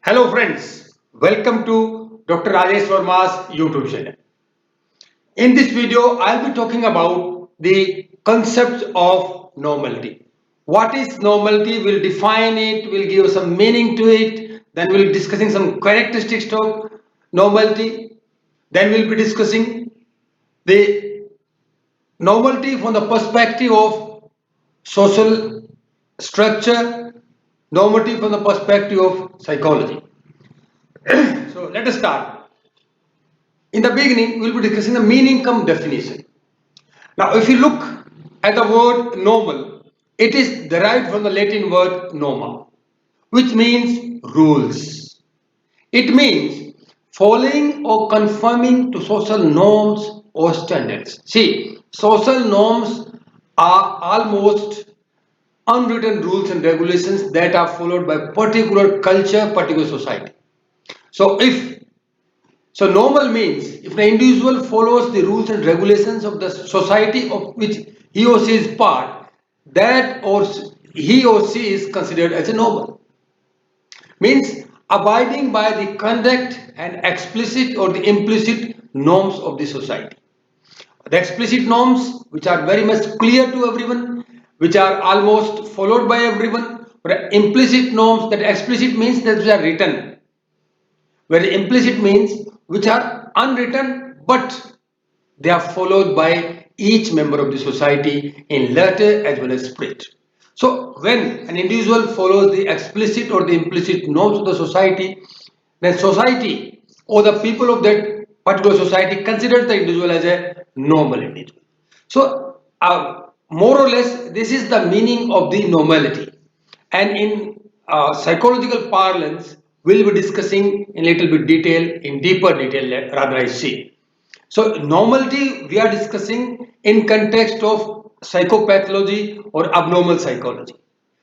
Hello friends, welcome to Dr. Rajesh Verma's YouTube channel. In this video, I'll be talking about the concept of normality. What is normality? We'll define it, we'll give some meaning to it, then we'll be discussing some characteristics of normality, then we'll be discussing the normality from the perspective of social structure, normality from the perspective of psychology. So let us start. In the beginning, we'll be discussing the meaning come definition. Now, if you look at the word normal, it is derived from the Latin word norma, which means rules. It means following or conforming to social norms or standards. See, social norms are almost unwritten rules and regulations that are followed by particular culture, particular society. So, if So normal means if an individual follows the rules and regulations of the society of which he or she is part, that or he or she is considered as a normal. Means abiding by the conduct and explicit or the implicit norms of the society. The explicit norms which are very much clear to everyone, which are almost followed by everyone, but implicit norms, that explicit means that they are written, where the implicit means which are unwritten but they are followed by each member of the society in letter as well as spirit. So when an individual follows the explicit or the implicit norms of the society, then society or the people of that particular society considers the individual as a normal individual. So more or less this is the meaning of the normality, and in psychological parlance we'll be discussing in little bit detail, in deeper detail rather I say. So normality we are discussing in context of psychopathology or abnormal psychology.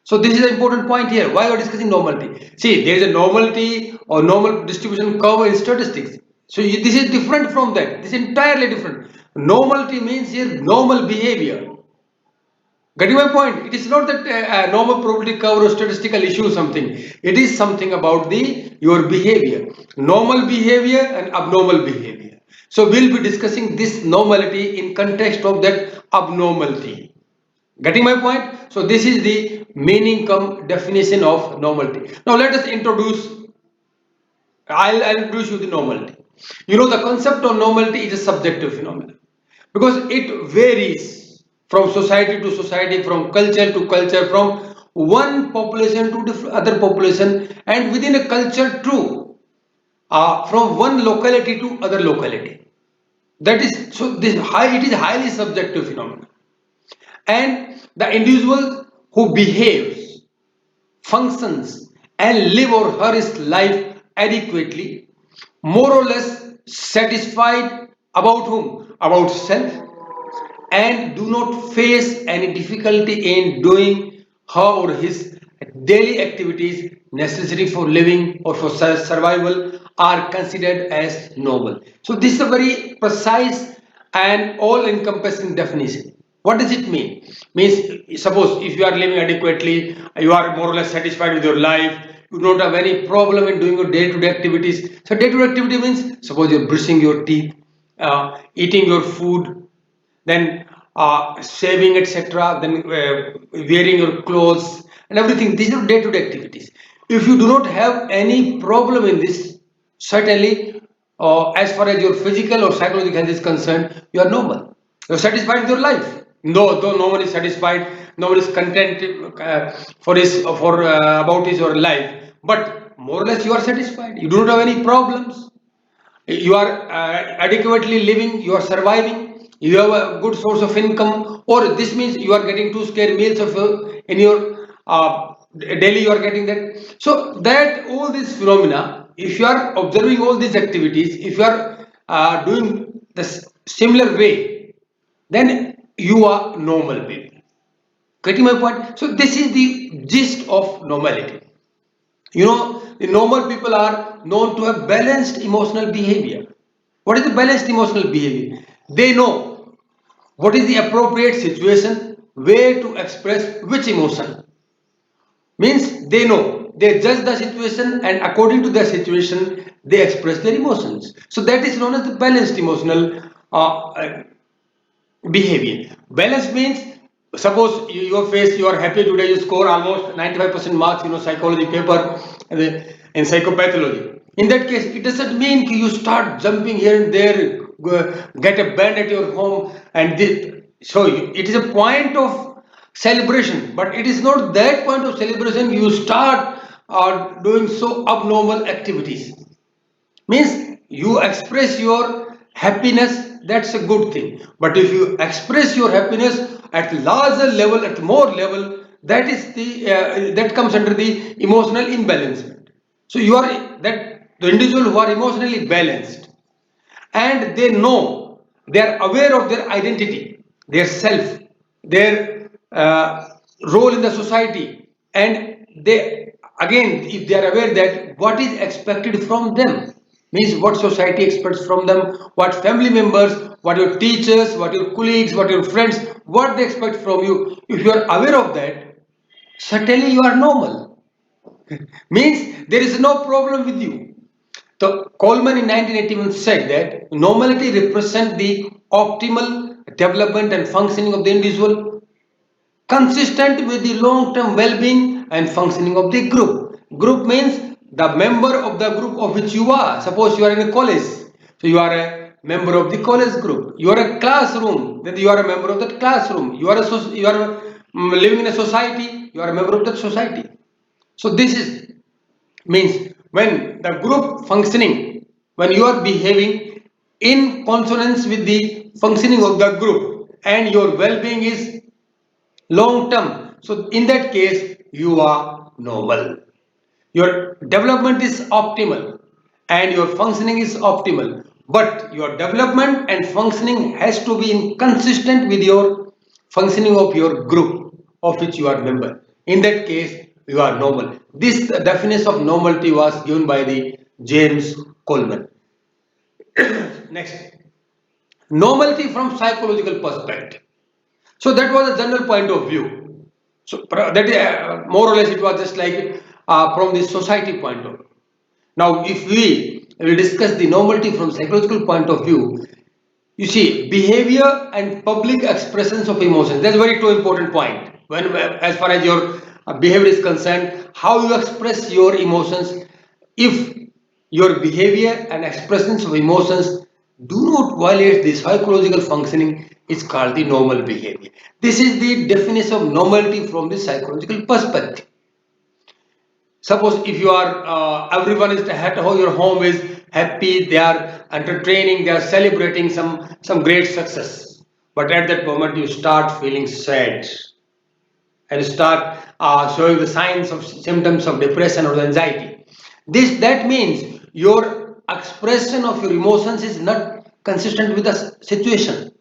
So this is an important point here. Why we are discussing normality? See, there is a normality or normal distribution curve in statistics. So this is different from that. This is entirely different. Normality means here normal behavior. Getting my point? It is not that normal probability curve or statistical issue something. It is something about the your behavior, normal behavior and abnormal behavior. So we'll be discussing this normality in context of that abnormality. Getting my point? So this is the meaning come definition of normality. Now let us introduce. I'll introduce you the normality. You know the concept of normality is a subjective phenomenon because it varies from society to society, from culture to culture, from one population to other population, and within a culture too, from one locality to other locality. That is so. This high it is highly subjective phenomenon, and the individual who behaves, functions, and live or her life adequately, more or less satisfied about whom? About self, and do not face any difficulty in doing her or his daily activities necessary for living or for survival are considered as normal. So this is a very precise and all-encompassing definition. What does it mean? Means suppose if you are living adequately, you are more or less satisfied with your life, you don't have any problem in doing your day-to-day activities. So day-to-day activity means suppose you're brushing your teeth, eating your food, then saving, etc., then wearing your clothes and everything. These are day-to-day activities. If you do not have any problem in this, certainly as far as your physical or psychological health is concerned, you are normal, you're satisfied with your life. Though no one is satisfied, no one is content for his for about his or life, but more or less you are satisfied, you do not have any problems, you are adequately living, you are surviving, you have a good source of income, or this means you are getting two square meals of in your daily, you are getting that. So that all these phenomena, if you are observing all these activities, if you are doing the similar way, then you are normal people. Getting my point? So this is the gist of normality. You know, the normal people are known to have balanced emotional behavior. What is the balanced emotional behavior? They know what is the appropriate situation, where to express which emotion. Means they know they judge the situation, and according to the situation, they express their emotions. So that is known as the balanced emotional behavior. Balance means, suppose you face, you are happy today, you score almost 95% marks, psychology paper in psychopathology. In that case, it doesn't mean you start jumping here and there, get a band at your home, and this. So it is a point of celebration, but it is not that point of celebration you start doing so abnormal activities. Means you express your happiness, that's a good thing, but if you express your happiness at larger level, at more level, that is the that comes under the emotional imbalancement. So you are that the individual who are emotionally balanced, and they know, they are aware of their identity, their self, their role in the society, and they, again, if they are aware that what is expected from them, means what society expects from them, what family members, what your teachers, what your colleagues, what your friends, what they expect from you, if you are aware of that, certainly you are normal. Means there is no problem with you. So Coleman in 1981 said that normality represents the optimal development and functioning of the individual, consistent with the long-term well-being and functioning of the group. Group means the member of the group of which you are. Suppose you are in a college, so you are a member of the college group. You are a classroom, then you are a member of that classroom. You are living in a society, you are a member of that society. So this is means when the group functioning, when you are behaving in consonance with the functioning of the group, and your well-being is long term, so in that case you are normal, your development is optimal, and your functioning is optimal, but your development and functioning has to be consistent with your functioning of your group of which you are member. In that case you are normal. This definition of normality was given by the James Coleman. Next, normality from psychological perspective. So that was a general point of view. So that more or less it was just like from the society point of view. Now, if we will discuss the normality from psychological point of view, you see, behavior and public expressions of emotions. That's a very two important point. When, as far as your behavior is concerned, how you express your emotions. If your behavior and expressions of emotions do not violate the psychological functioning, it's called the normal behavior. This is the definition of normality from the psychological perspective. Suppose if you are everyone is at home, your home is happy, they are entertaining, they are celebrating some great success, but at that moment you start feeling sad and start showing the signs of symptoms of depression or anxiety. This that means your expression of your emotions is not consistent with the situation.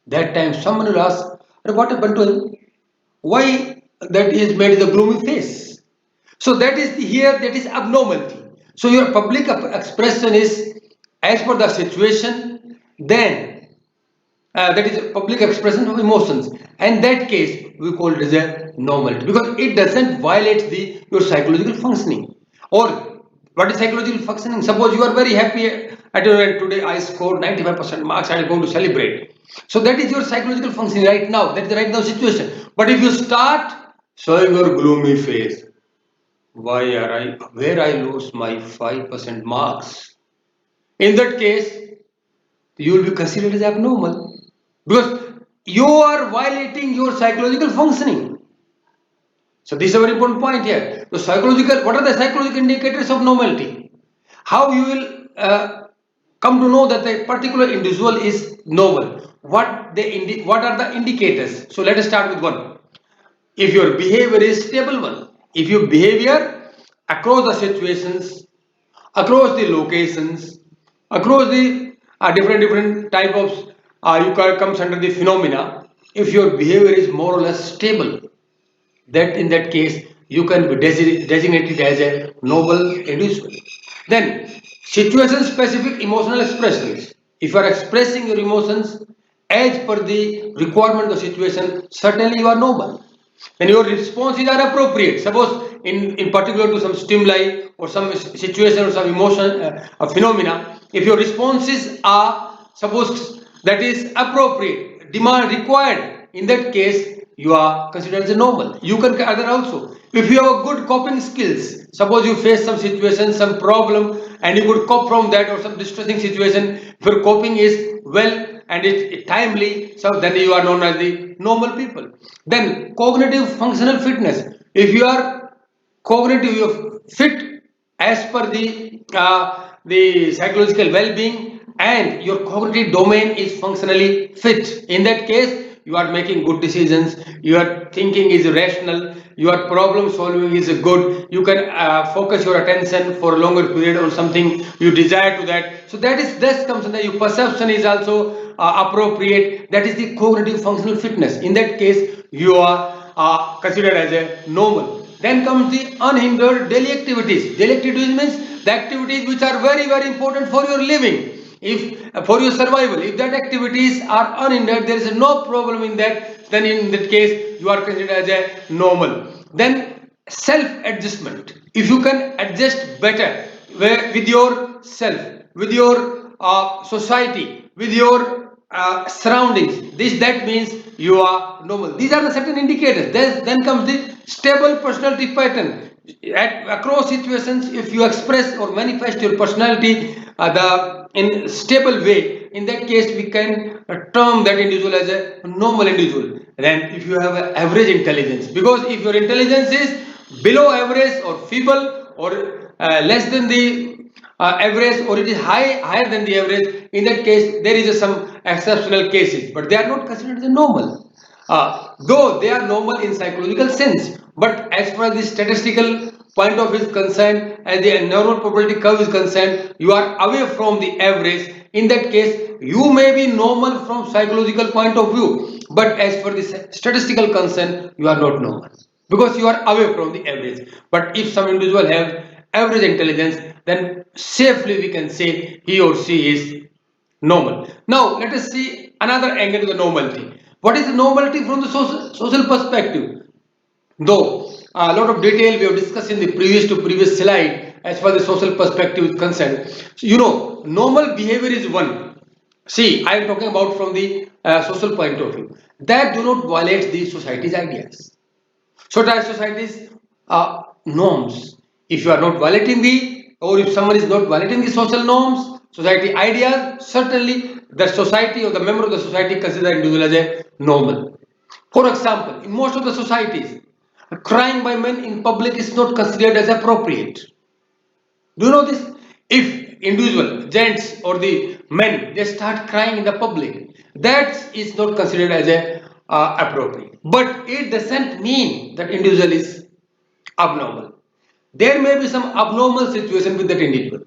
That time someone will ask, what happened to him, why that he is made the gloomy face. So that is here, that is abnormality. So your public expression is as per the situation, then that is public expression of emotions. And that case we call it as a normality because it doesn't violate the your psychological functioning. Or what is psychological functioning? Suppose you are very happy at your end, today I scored 95% marks, I am going to celebrate. So that is your psychological functioning right now. That is the right now situation. But if you start showing your gloomy face, why are I, where I lose my 5% marks? In that case, you will be considered as abnormal because you are violating your psychological functioning. So this is a very important point here. The psychological, what are the psychological indicators of normality? How you will come to know that a particular individual is normal? What are the indicators? So let us start with one. If your behavior is stable one, if your behavior across the situations, across the locations, across the different type of you comes under the phenomena, if your behavior is more or less stable, that in that case you can be designated as a noble individual. Then situation specific emotional expressions. If you are expressing your emotions as per the requirement of the situation, certainly you are noble. And your responses are appropriate. Suppose in particular to some stimuli or some situation or some emotion, a phenomena, if your responses are supposed that is appropriate, demand required, in that case you are considered as a normal. You can other also. If you have a good coping skills, suppose you face some situation, some problem, and you could cope from that or some distressing situation, if your coping is well and it's timely, so then you are known as the normal people. Then cognitive functional fitness. If you are cognitive, you're fit as per the psychological well-being and your cognitive domain is functionally fit. In that case, you are making good decisions, your thinking is rational, your problem solving is good, you can focus your attention for a longer period on something you desire to that. So that is this comes under your perception is also appropriate. That is the cognitive functional fitness. In that case, you are considered as a normal. Then comes the unhindered daily activities. Daily activities means the activities which are very, very important for your living. If for your survival, if that activities are unhindered, there is no problem in that, then in that case you are considered as a normal. Then self-adjustment. If you can adjust better with yourself, with your society, with your surroundings, this that means you are normal. These are the certain indicators. Then comes the stable personality pattern. Across situations, if you express or manifest your personality the in stable way, in that case we can term that individual as a normal individual. Then if you have an average intelligence, because if your intelligence is below average or feeble or less than the average or it is higher than the average, in that case there is some exceptional cases, but they are not considered as a normal. Though they are normal in psychological sense, but as far as the statistical point of view is concerned, as the normal probability curve is concerned, you are away from the average. In that case, you may be normal from psychological point of view, but as for the statistical concern, you are not normal because you are away from the average. But if some individual have average intelligence, then safely we can say he or she is normal. Now let us see another angle to the normality. What is the normality from the social perspective? Though a lot of detail we have discussed in the previous slide as far as the social perspective is concerned. So, normal behavior is one. See, I am talking about from the social point of view that do not violate the society's ideas. So that society's norms. If you are not violating the, or if someone is not violating the social norms, society ideas, certainly the society or the member of the society consider individual as a normal. For example, in most of the societies, crying by men in public is not considered as appropriate. Do you know this? If individual, gents or the men, they start crying in the public, that is not considered as a appropriate. But it doesn't mean that individual is abnormal. There may be some abnormal situation with that individual,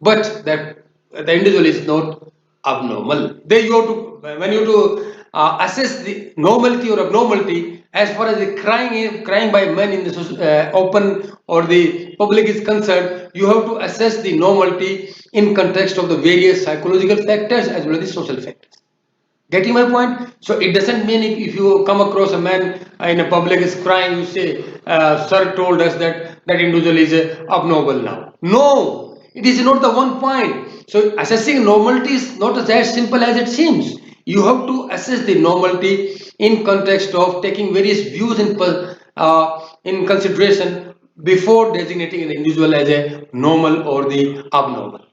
but that the individual is not abnormal. They you have to when you to assess the normality or abnormality as far as the crying by men in the open or the public is concerned, you have to assess the normality in context of the various psychological factors as well as the social factors. Getting my point? So it doesn't mean if you come across a man in a public is crying, you say, "Sir told us that that individual is abnormal now." No, it is not the one point. So assessing normality is not as simple as it seems. You have to assess the normality in context of taking various views in consideration before designating an individual as a normal or the abnormal.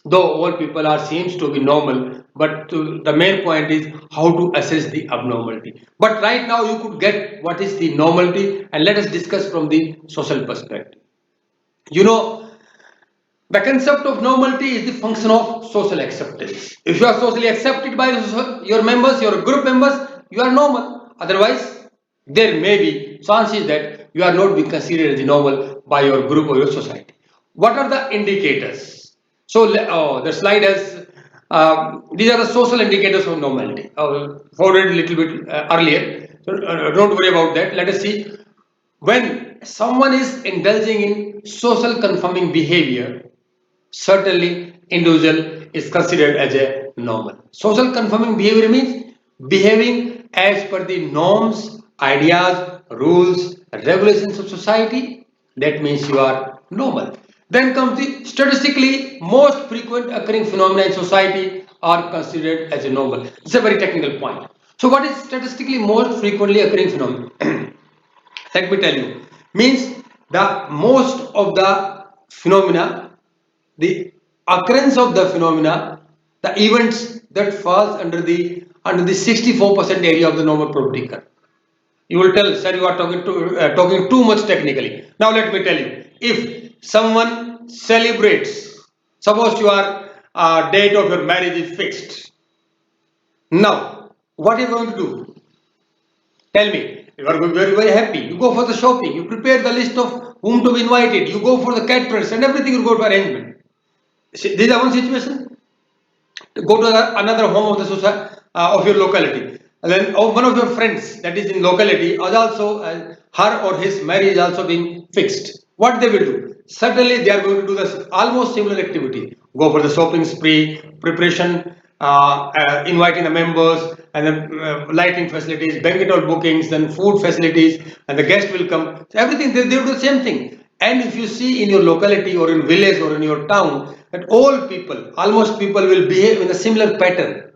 Though all people are seems to be normal, but the main point is how to assess the abnormality. But right now you could get what is the normality, and let us discuss from the social perspective. You know, the concept of normality is the function of social acceptance. If you are socially accepted by your members, your group members, you are normal. Otherwise, there may be chances that you are not being considered as normal by your group or your society. What are the indicators? So, the slide has these are the social indicators of normality. Forwarded a little bit earlier. So, don't worry about that. Let us see. When someone is indulging in social conforming behavior, certainly individual is considered as a normal. Social conforming behavior means behaving as per the norms, ideas, rules, regulations of society. that means you are normal. Then comes the statistically most frequent occurring phenomena in society are considered as a normal. It's a very technical point. So what is statistically most frequently occurring phenomenon? Let me tell you. Means the most of the phenomena, the occurrence of the phenomena, the events that falls under the 64% area of the normal probability curve. You will tell, sir, you are talking too much technically. Now let me tell you, if someone celebrates, suppose your date of your marriage is fixed. Now, what are you going to do? Tell me. You are very, very happy. You go for the shopping. You prepare the list of whom to be invited. You go for the caterers and everything. You go to arrangement. This is one situation. Go to another home of the society of your locality. And then one of your friends that is in locality is also her or his marriage also being fixed. What they will do? Certainly they are going to do this almost similar activity. Go for the shopping spree, preparation, inviting the members, and then lighting facilities, banquet hall bookings, then food facilities, and the guest will come. So everything they will do the same thing. And if you see in your locality or in village or in your town that all people, almost people will behave in a similar pattern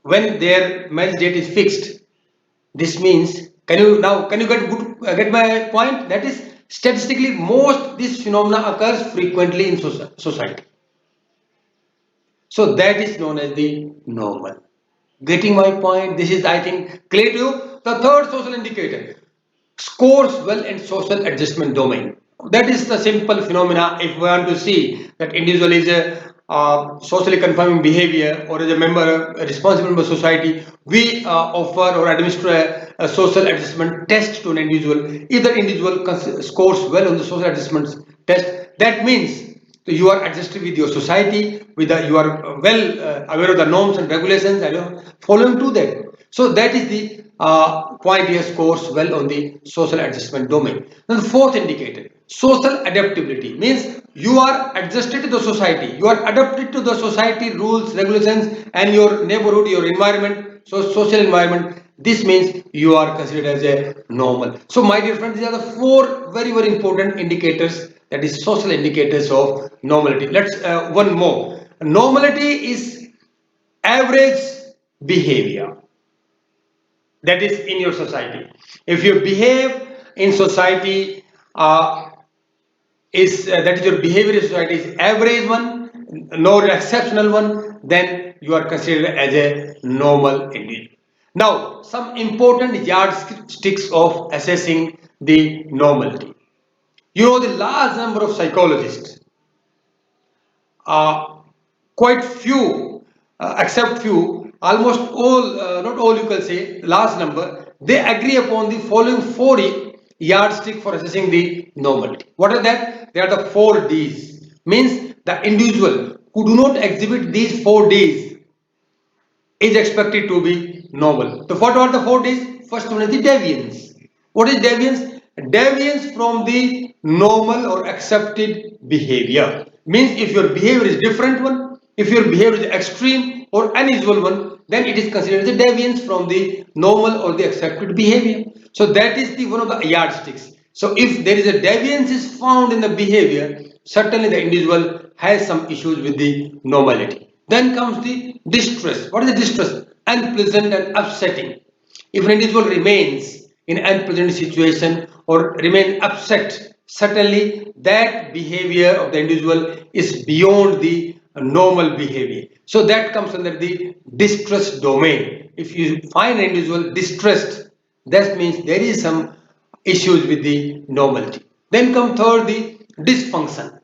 when their marriage date is fixed. This means, can you get my point? That is statistically most this phenomena occurs frequently in society. So that is known as the normal. Getting my point? This is, I think, clear to you. The third social indicator scores well in social adjustment domain. That is the simple phenomena. If we want to see that individual is a socially conforming behavior or is a member, a responsible member of society, we offer or administer a social adjustment test to an individual. If the individual scores well on the social adjustment test, that means you are adjusted with your society, you are well aware of the norms and regulations and you are following to that. So that is the point here scores well on the social adjustment domain. Then the fourth indicator, social adaptability, means you are adjusted to the society, you are adapted to the society rules, regulations and your neighborhood, your environment, so social environment. This means you are considered as a normal. So my dear friends, these are the four very, very important indicators, that is social indicators of normality. Let's one more. Normality is average behavior that is in your society. If you behave in society is that is your behavior in society is average one, no exceptional one, then you are considered as a normal individual. Now, some important yardsticks of assessing the normality. You know, the large number of psychologists, uh, quite few, except few, almost all, not all you can say, large number, they agree upon the following four yardstick for assessing the normality. What are that? They are the 4Ds. Means the individual who do not exhibit these 4Ds is expected to be normal. So what are the 4Ds? First one is the deviance. What is deviance? Deviance from the normal or accepted behavior. Means if your behavior is different one, if your behavior is extreme or unusual one, then it is considered as a deviance from the normal or the accepted behavior. So that is the one of the yardsticks. So if there is a deviance is found in the behavior, certainly the individual has some issues with the normality. Then comes the distress. What is the distress? Unpleasant and upsetting. If an individual remains in an unpleasant situation or remain upset, certainly that behavior of the individual is beyond the normal behavior. So that comes under the distress domain. If you find an individual distressed, that means there is some issues with the normality. Then come third, the dysfunction.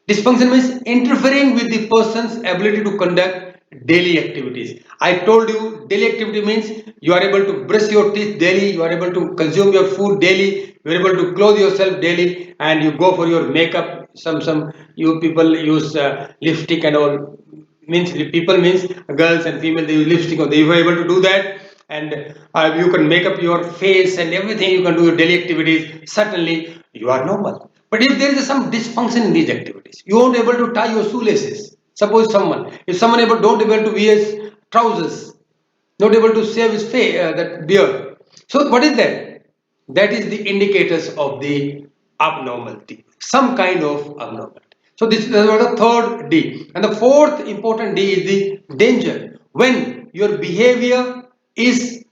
Dysfunction means interfering with the person's ability to conduct daily activities. I told you daily activity means you are able to brush your teeth daily, you are able to consume your food daily, you are able to clothe yourself daily, and you go for your makeup. Some you people use lipstick and all. Means people means girls and female they use lipstick. Or they were able to do that, and you can make up your face and everything. You can do your daily activities. Certainly, you are normal. But if there is some dysfunction in these activities, you aren't able to tie your shoelaces. Suppose if someone don't able to wear his trousers, not able to shave his face, that beard. So what is that? That is the indicators of the abnormality, some kind of abnormality. So this is the third D. And the fourth important D is the danger. When your behavior is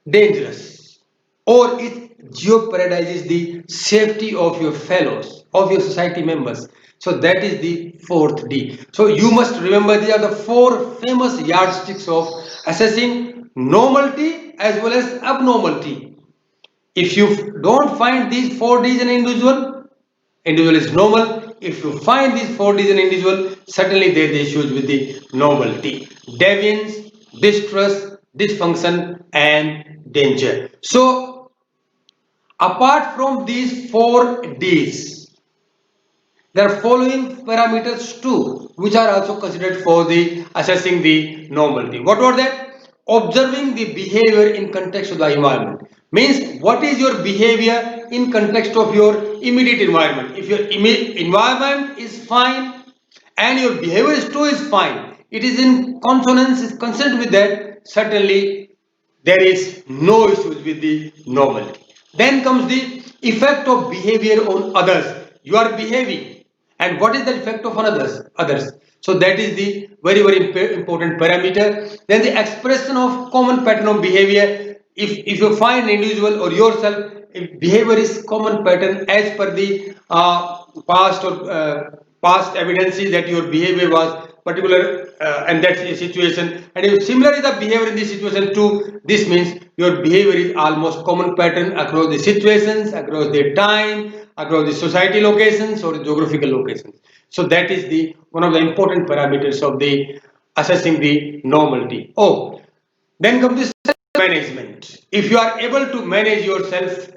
dangerous or it jeopardizes the safety of your fellows, of your society members. So that is the fourth D. So you must remember these are the four famous yardsticks of assessing normality as well as abnormality. If you don't find these four Ds in an individual is normal. If you find these four Ds in an individual, certainly there is issues with the normality. Deviance, distrust, dysfunction, and danger. So, apart from these four Ds, there are following parameters too, which are also considered for the assessing the normality. What were that? Observing the behavior in context of the environment. Means what is your behavior in context of your immediate environment. If your environment is fine and your behavior too is fine, it is in consonance, is consistent with that, certainly there is no issues with the normality. Then comes the effect of behavior on others. You are behaving, and what is the effect of on others? So that is the very important parameter. Then the expression of common pattern of behavior. If you find an individual or yourself, if behavior is common pattern as per the past evidences that your behavior was particular and that's a situation, and if similar is the behavior in this situation too, this means your behavior is almost common pattern across the situations, across the time, across the society locations or the geographical locations. So that is the one of the important parameters of the assessing the normality. Oh, then comes the self management. If you are able to manage yourself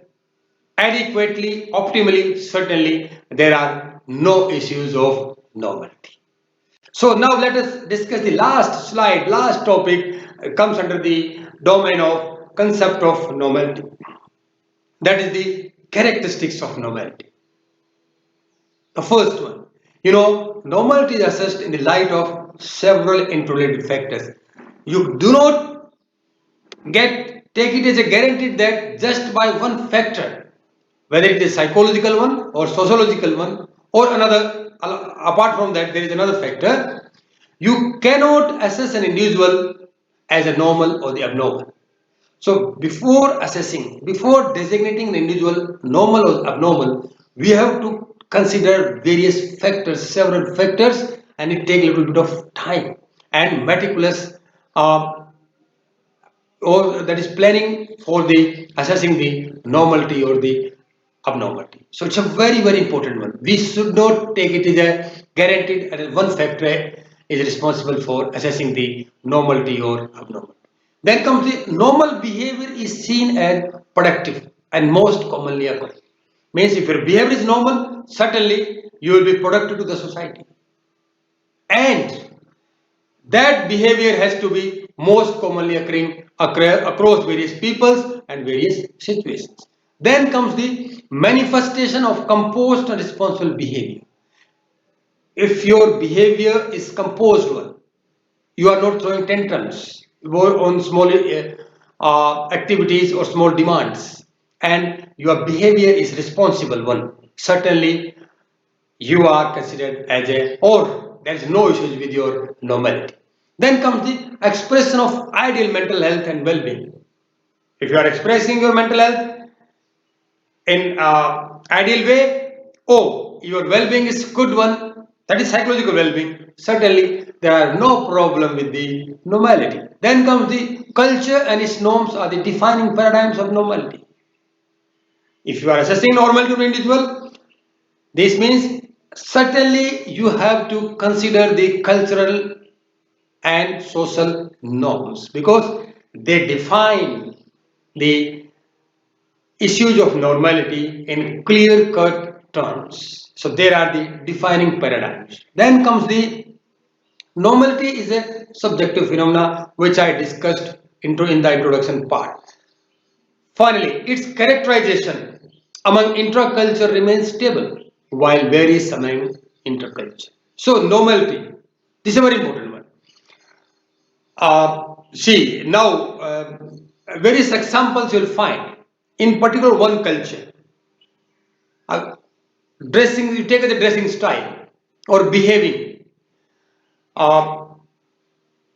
adequately, optimally, certainly there are no issues of normality. So now let us discuss the last slide, last topic comes under the domain of concept of normality. That is the characteristics of normality. The first one, normality is assessed in the light of several interrelated factors. You do not take it as a guaranteed that just by one factor, whether it is psychological one or sociological one or another, apart from that there is another factor, you cannot assess an individual as a normal or the abnormal. So before assessing, before designating an individual normal or abnormal, we have to consider various factors, several factors, and it takes a little bit of time and meticulous uh, or that is planning for the assessing the normality or the abnormality. So it's a very important one. We should not take it as a guaranteed and one factor is responsible for assessing the normality or abnormality. Then comes the normal behavior is seen as productive and most commonly occurring. Means if your behavior is normal, certainly you will be productive to the society. And that behavior has to be most commonly occurring across various peoples and various situations. Then comes the manifestation of composed and responsible behavior. If your behavior is composed one, you are not throwing tantrums on small activities or small demands, and your behavior is responsible one, certainly you are considered as a, or there is no issues with your normality. Then comes the expression of ideal mental health and well-being. If you are expressing your mental health in ideal way, oh, your well-being is good one, that is psychological well-being, certainly there are no problem with the normality. Then comes the culture and its norms are the defining paradigms of normality. If you are assessing normality of an individual, this means certainly you have to consider the cultural and social norms because they define the issues of normality in clear cut terms. So there are the defining paradigms. Then comes the normality is a subjective phenomena which I discussed in the introduction part. Finally, its characterization among intraculture remains stable while varies among interculture. So normality, this is a very important one. See now various examples you'll find in particular one culture. Dressing, you take the dressing style or behaving. Uh,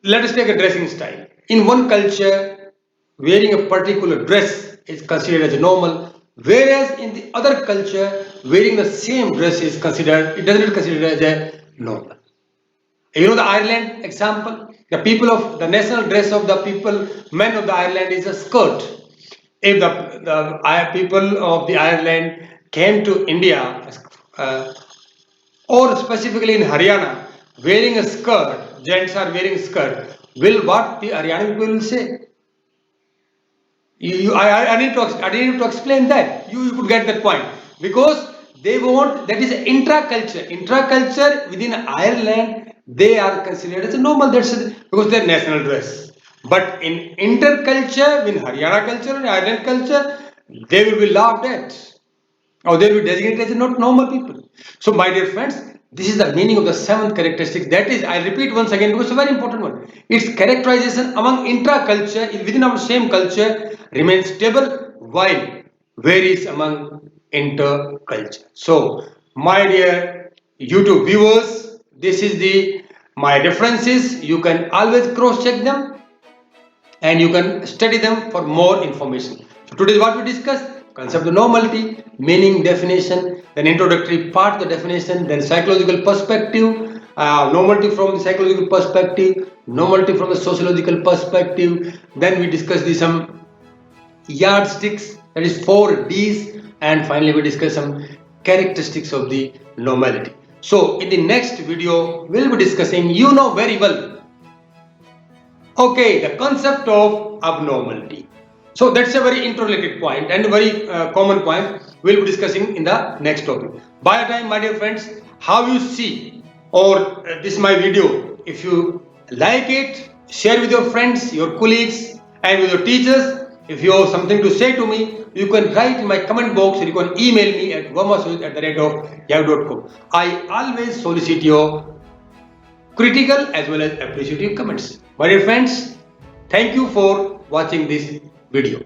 Let us take a dressing style. In one culture, wearing a particular dress is considered as normal, whereas in the other culture, wearing the same dress is considered, it doesn't considered as a normal. You know the Ireland example? The national dress of the people, men of the Ireland is a skirt. If the people of the Ireland came to India, uh, or specifically in Haryana, wearing a skirt, gents are wearing skirt, will what the Haryana people will say? I need to explain that. You could get that point because they want that is intra-culture. Intra-culture within Ireland, they are considered as a normal. Because they're national dress. But in interculture, in Haryana culture and Ireland culture, they will be laughed at. Or they will be designated as not normal people. So, my dear friends, this is the meaning of the seventh characteristic. That is, I repeat once again because it's a very important one. Its characterization among intra-culture within our same culture remains stable while varies among inter-culture. So, my dear YouTube viewers, this is the my references. You can always cross-check them and you can study them for more information. So today what we discussed, concept of normality, meaning, definition, then introductory part, the definition, then psychological perspective, normality from the psychological perspective, normality from the sociological perspective, then we discuss some yardsticks, that is 4Ds, and finally we discuss some characteristics of the normality. So in the next video, we'll be discussing, you know very well, okay, the concept of abnormality. So that's a very interrelated point and a very common point we'll be discussing in the next topic. By the time, my dear friends, how you see or this my video, if you like it, share with your friends, your colleagues and with your teachers. If you have something to say to me, you can write in my comment box or you can email me at vermasud@yahoo.com. I always solicit your critical as well as appreciative comments. My dear friends, thank you for watching this video.